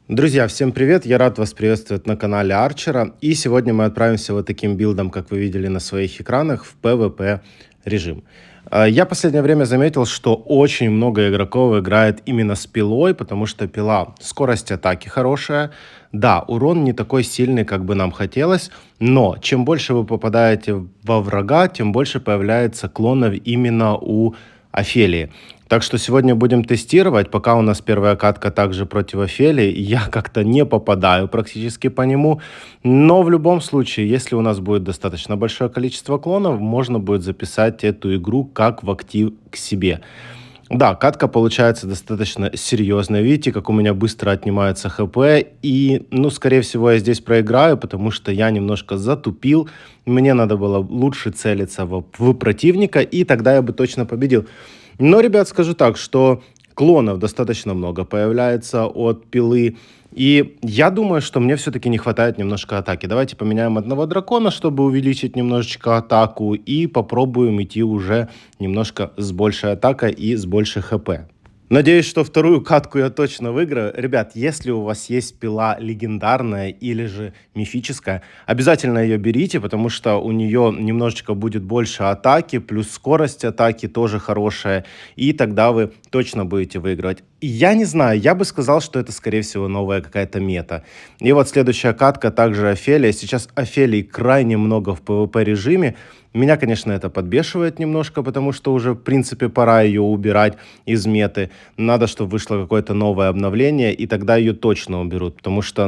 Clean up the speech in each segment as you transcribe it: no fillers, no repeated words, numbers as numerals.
Друзья, всем привет! Я рад вас приветствовать на канале Арчера. И сегодня мы отправимся вот таким билдом, как вы видели на своих экранах, в PvP режим. Я последнее время заметил, что очень много игроков играет именно с пилой, потому что пила скорость атаки хорошая. Да, урон не такой сильный, как бы нам хотелось, но чем больше вы попадаете во врага, тем больше появляется клонов именно у Офелии. Так что сегодня будем тестировать. Пока у нас первая катка также против Офелии. Я как-то не попадаю практически по нему. Но в любом случае, если у нас будет достаточно большое количество клонов, можно будет записать эту игру как в актив к себе. Да, катка получается достаточно серьезная. Видите, как у меня быстро отнимается хп. И, скорее всего, я здесь проиграю, потому что я немножко затупил. Мне надо было лучше целиться в противника, и тогда я бы точно победил. Но, ребят, скажу так, что клонов достаточно много появляется от пилы. И я думаю, что мне все-таки не хватает немножко атаки. Давайте поменяем одного дракона, чтобы увеличить немножечко атаку. И попробуем идти уже немножко с большей атакой и с большей хп. Надеюсь, что вторую катку я точно выиграю. Ребят, если у вас есть пила легендарная или же мифическая, обязательно ее берите, потому что у нее немножечко будет больше атаки, плюс скорость атаки тоже хорошая, и тогда вы точно будете выигрывать. И я не знаю, я бы сказал, что это, скорее всего, новая какая-то мета. И вот следующая катка также Офелия. Сейчас Офелий крайне много в PvP режиме. Меня, конечно, это подбешивает немножко, потому что уже, в принципе, пора ее убирать из меты. Надо, чтобы вышло какое-то новое обновление, и тогда ее точно уберут, потому что,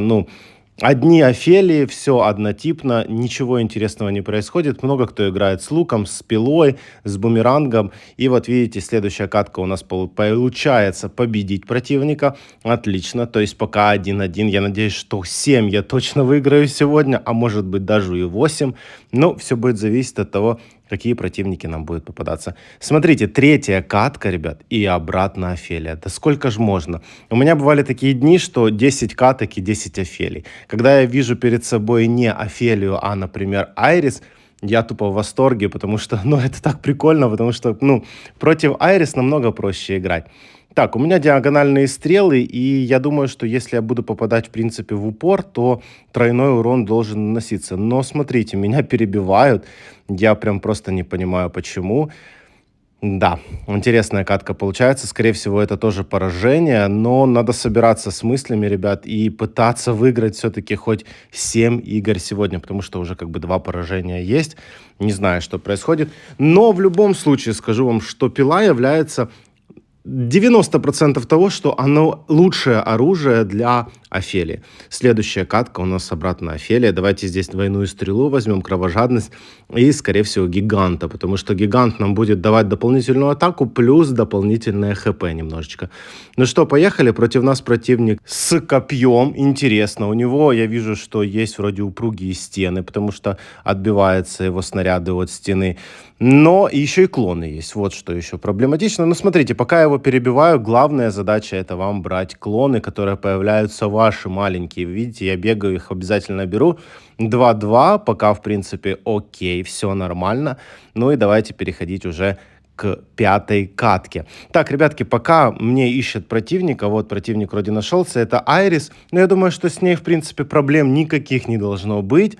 одни Офелии, все однотипно, ничего интересного не происходит. Много кто играет с луком, с пилой, с бумерангом. И вот видите, следующая катка у нас получается победить противника. Отлично, то есть пока 1-1. Я надеюсь, что 7 я точно выиграю сегодня, а может быть даже и 8. Но все будет зависеть от того, какие противники нам будут попадаться. Смотрите, третья катка, ребят, и обратно Офелия. Да сколько ж можно? У меня бывали такие дни, что 10 каток и 10 Офелий. Когда я вижу перед собой не Офелию, а, например, Айрис, я тупо в восторге, потому что, это так прикольно, потому что, против Айрис намного проще играть. Так, у меня диагональные стрелы, и я думаю, что если я буду попадать, в принципе, в упор, то тройной урон должен наноситься. Но смотрите, меня перебивают, я прям просто не понимаю, почему. Да, интересная катка получается. Скорее всего, это тоже поражение, но надо собираться с мыслями, ребят, и пытаться выиграть все-таки хоть 7 игр сегодня, потому что уже как бы 2 поражения есть. Не знаю, что происходит. Но в любом случае скажу вам, что пила является 90% того, что оно лучшее оружие для Офелии. Следующая катка у нас обратно Офелия. Давайте здесь двойную стрелу возьмем, кровожадность и, скорее всего, гиганта, потому что гигант нам будет давать дополнительную атаку плюс дополнительное хп немножечко. Ну что, поехали. Против нас противник с копьем. Интересно. У него, я вижу, что есть вроде упругие стены, потому что отбиваются его снаряды от стены. Но еще и клоны есть. Вот что еще проблематично. Но смотрите, пока я его перебиваю, главная задача это вам брать клоны, которые появляются ваши маленькие. Видите, я бегаю, их обязательно беру. 2-2, пока в принципе окей, все нормально. Ну и давайте переходить уже к пятой катке. Так, ребятки, пока мне ищет противника, вот противник вроде нашелся, это Айрис. Но я думаю, что с ней в принципе проблем никаких не должно быть.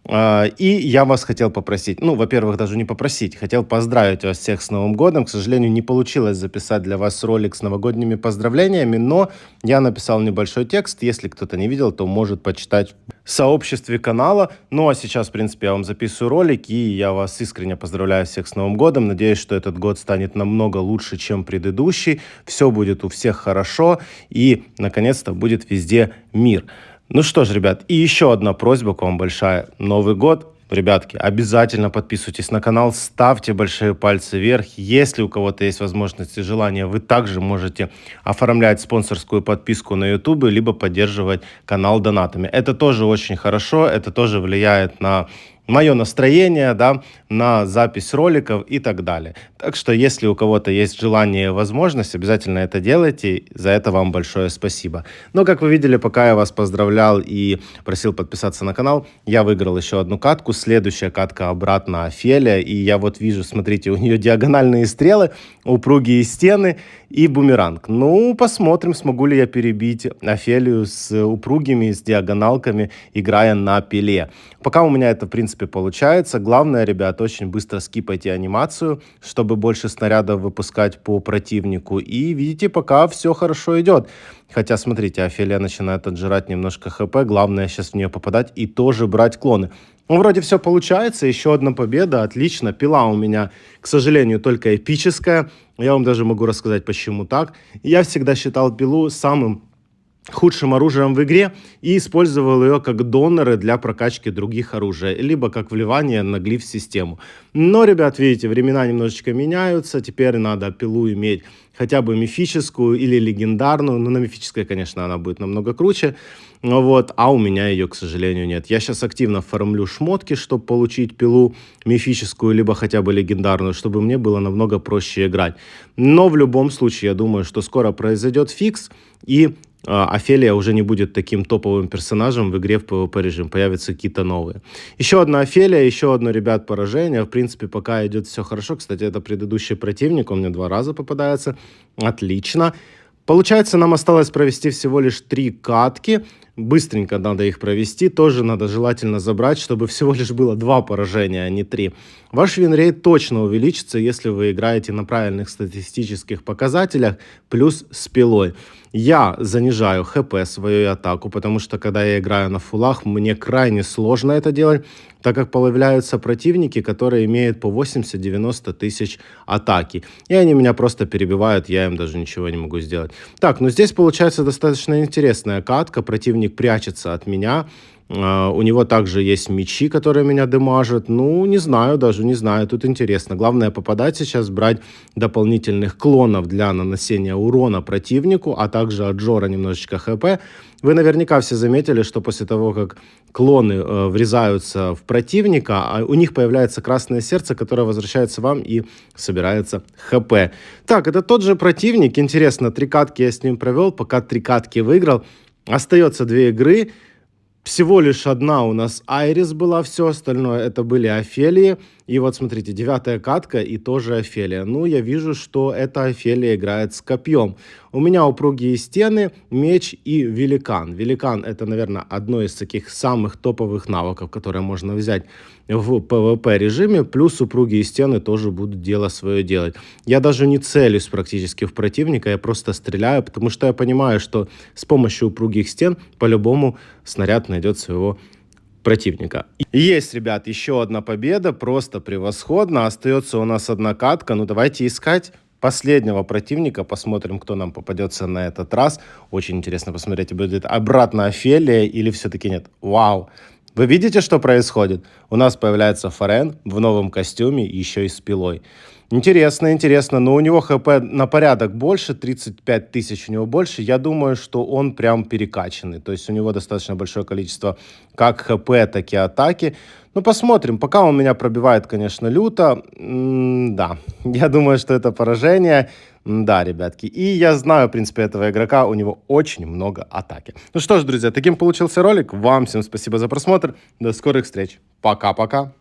И я вас хотел попросить, во-первых, даже не попросить, хотел поздравить вас всех с Новым годом. К сожалению, не получилось записать для вас ролик с новогодними поздравлениями, но я написал небольшой текст. Если кто-то не видел, то может почитать в сообществе канала. Ну, а сейчас, в принципе, я вам записываю ролик, и я вас искренне поздравляю всех с Новым годом. Надеюсь, что этот год станет намного лучше, чем предыдущий. Все будет у всех хорошо, и, наконец-то, будет везде мир. Ну что ж, ребят, и еще одна просьба к вам большая. Новый год. Ребятки, обязательно подписывайтесь на канал, ставьте большие пальцы вверх. Если у кого-то есть возможность и желание, вы также можете оформлять спонсорскую подписку на YouTube, либо поддерживать канал донатами. Это тоже очень хорошо, это тоже влияет на мое настроение, да, на запись роликов и так далее. Так что, если у кого-то есть желание и возможность, обязательно это делайте. За это вам большое спасибо. Но, как вы видели, пока я вас поздравлял и просил подписаться на канал, я выиграл еще одну катку. Следующая катка обратно Офелия. И я вот вижу, смотрите, у нее диагональные стрелы, упругие стены и бумеранг. Ну, посмотрим, смогу ли я перебить Офелию с упругими, с диагоналками, играя на пиле. Пока у меня это, в принципе, получается. Главное, ребят, очень быстро скипайте анимацию, чтобы больше снарядов выпускать по противнику. И видите, пока все хорошо идет. Хотя, смотрите, Офелия начинает отжирать немножко хп. Главное сейчас в нее попадать и тоже брать клоны. Ну, вроде все получается. Еще одна победа. Отлично. Пила у меня, к сожалению, только эпическая. Я вам даже могу рассказать, почему так. Я всегда считал пилу самым худшим оружием в игре и использовал ее как доноры для прокачки других оружий, либо как вливание на глиф-систему. Но, ребят, видите, времена немножечко меняются, теперь надо пилу иметь хотя бы мифическую или легендарную, ну, на мифической, конечно, она будет намного круче, вот, а у меня ее, к сожалению, нет. Я сейчас активно фармлю шмотки, чтобы получить пилу мифическую, либо хотя бы легендарную, чтобы мне было намного проще играть. Но в любом случае, я думаю, что скоро произойдет фикс, и Офелия уже не будет таким топовым персонажем в игре в PvP режим, появятся какие-то новые. Еще одна Офелия, еще одно, ребят, поражение. В принципе, пока идет все хорошо. Кстати, это предыдущий противник, он мне 2 раза попадается. Отлично. Получается, нам осталось провести всего лишь 3 катки. Быстренько надо их провести. Тоже надо желательно забрать, чтобы всего лишь было 2 поражения, а не 3. Ваш винрейт точно увеличится, если вы играете на правильных статистических показателях, плюс с пилой. Я занижаю хп свою атаку, потому что когда я играю на фулах, мне крайне сложно это делать, так как появляются противники, которые имеют по 80-90 тысяч атаки. И они меня просто перебивают, я им даже ничего не могу сделать. Так, ну здесь получается достаточно интересная катка. Противник прячется от меня. У него также есть мечи, которые меня демажат. Ну, не знаю, даже не знаю. Тут интересно. Главное попадать сейчас, брать дополнительных клонов для нанесения урона противнику, а также от Джора немножечко хп. Вы наверняка все заметили, что после того, как клоны врезаются в противника, у них появляется красное сердце, которое возвращается вам и собирается хп. Так, это тот же противник. Интересно, 3 катки я с ним провел, пока 3 катки выиграл. Остается 2 игры. Всего лишь одна у нас Айрис была, все остальное это были Офелии. И вот смотрите, 9-я катка и тоже Офелия. Ну, я вижу, что эта Офелия играет с копьем. У меня упругие стены, меч и великан. Великан — это, наверное, одно из таких самых топовых навыков, которые можно взять в PvP режиме. Плюс упругие стены тоже будут дело свое делать. Я даже не целюсь практически в противника, я просто стреляю, потому что я понимаю, что с помощью упругих стен по-любому снаряд найдет своего противника. Есть, ребят, еще одна победа, просто превосходно. Остается у нас одна катка. Ну, давайте искать последнего противника. Посмотрим, кто нам попадется на этот раз. Очень интересно посмотреть, будет обратно Офелия или все-таки нет. Вау! Вы видите, что происходит? У нас появляется Фарен в новом костюме, еще и с пилой. Интересно, интересно, но у него хп на порядок больше, 35 тысяч у него больше. Я думаю, что он прям перекачанный. То есть у него достаточно большое количество как хп, так и атаки. Ну, посмотрим. Пока он меня пробивает, конечно, люто. Да, я думаю, что это поражение. Да, ребятки. И я знаю, в принципе, этого игрока. У него очень много атаки. Ну что ж, друзья, таким получился ролик. Вам всем спасибо за просмотр. До скорых встреч. Пока-пока.